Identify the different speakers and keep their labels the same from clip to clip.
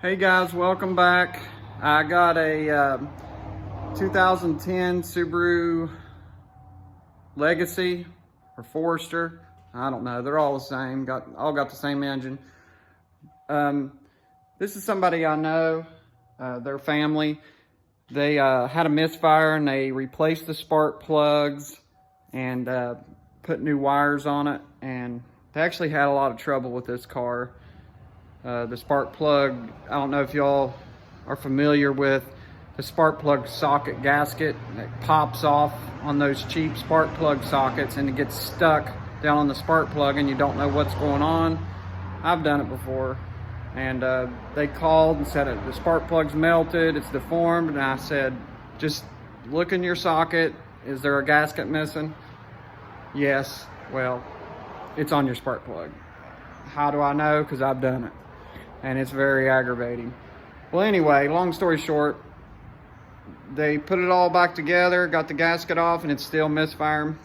Speaker 1: Hey guys, welcome back. I got a 2010 Subaru Legacy or Forester. I don't know, they're all the same, all got the same engine. This is somebody I know, their family. They had a misfire and they replaced the spark plugs and put new wires on it, and they actually had a lot of trouble with this car. The spark plug, I don't know if y'all are familiar with the spark plug socket gasket. It pops off on those cheap spark plug sockets and it gets stuck down on the spark plug and you don't know what's going on. I've done it before. And they called and said the spark plug's melted, it's deformed. And I said, just look in your socket. Is there a gasket missing? Yes. Well, it's on your spark plug. How do I know? Because I've done it. And it's very aggravating. Well, anyway, long story short, they put it all back together, got the gasket off, and it's still misfiring.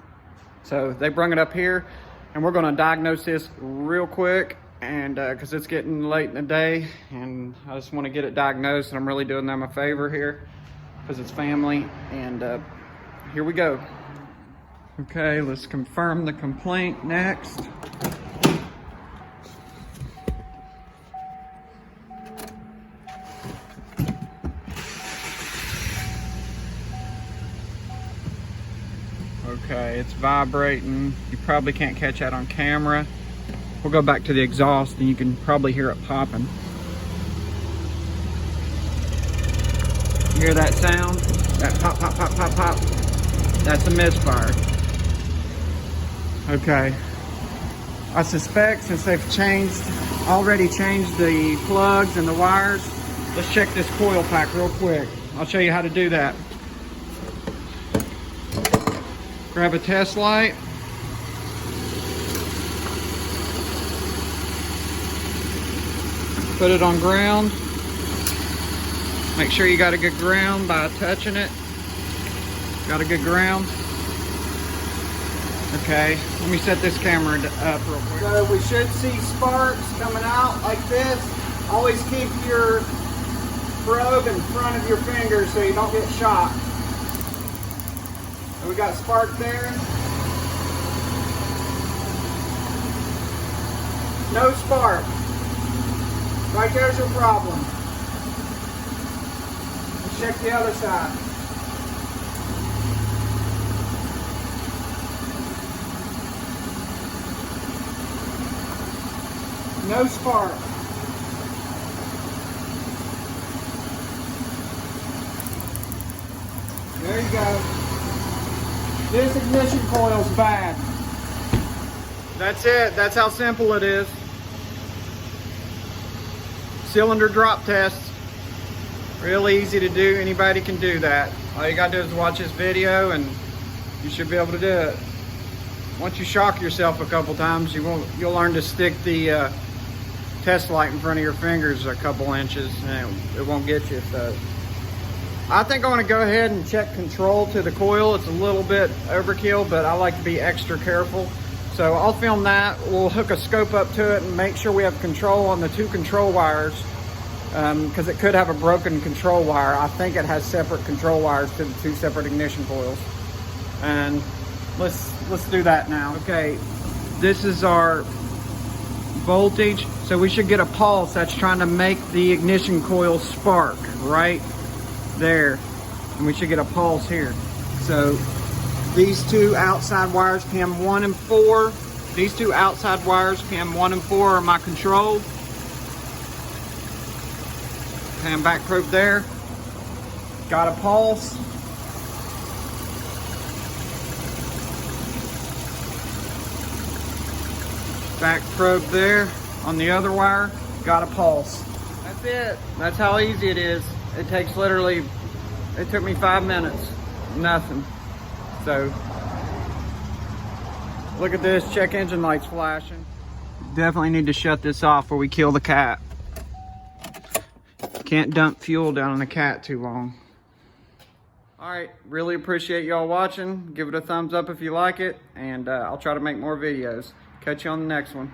Speaker 1: So they bring it up here, and we're gonna diagnose this real quick, and because it's getting late in the day, and I just wanna get it diagnosed, and I'm really doing them a favor here, because it's family, and here we go. Okay, let's confirm the complaint next. Okay, it's vibrating. You probably can't catch that on camera. We'll go back to the exhaust and you can probably hear it popping. You hear that sound? That pop, pop, pop, pop, pop. That's a misfire. Okay. I suspect since they've already changed the plugs and the wires, let's check this coil pack real quick. I'll show you how to do that. Grab a test light. Put it on ground. Make sure you got a good ground by touching it. Got a good ground. Okay, let me set this camera up real quick. So we should see sparks coming out like this. Always keep your probe in front of your finger so you don't get shocked. We got spark there. No spark. Right there's your problem. Let's check the other side. No spark. There you go. This ignition coil's bad. That's it. That's how simple it is. Cylinder drop test. Really easy to do. Anybody can do that. All you gotta do is watch this video and you should be able to do it. Once you shock yourself a couple times, you'll learn to stick the test light in front of your fingers a couple inches and it won't get you. So I think I want to go ahead and check control to the coil. It's a little bit overkill, but I like to be extra careful. So I'll film that. We'll hook a scope up to it and make sure we have control on the two control wires, because it could have a broken control wire. I think it has separate control wires to the two separate ignition coils. And let's do that now. Okay, this is our voltage. So we should get a pulse that's trying to make the ignition coil spark right there, and we should get a pulse here. So these two outside wires, cam 1 and 4, these two outside wires, cam 1 and 4, are my control. Cam back probe there. Got a pulse. Back probe there on the other wire. Got a pulse. That's it. That's how easy it is. It takes literally, it took me 5 minutes, nothing. So, look at this, check engine lights flashing. Definitely need to shut this off before we kill the cat. Can't dump fuel down on the cat too long. All right, really appreciate y'all watching. Give it a thumbs up if you like it, and I'll try to make more videos. Catch you on the next one.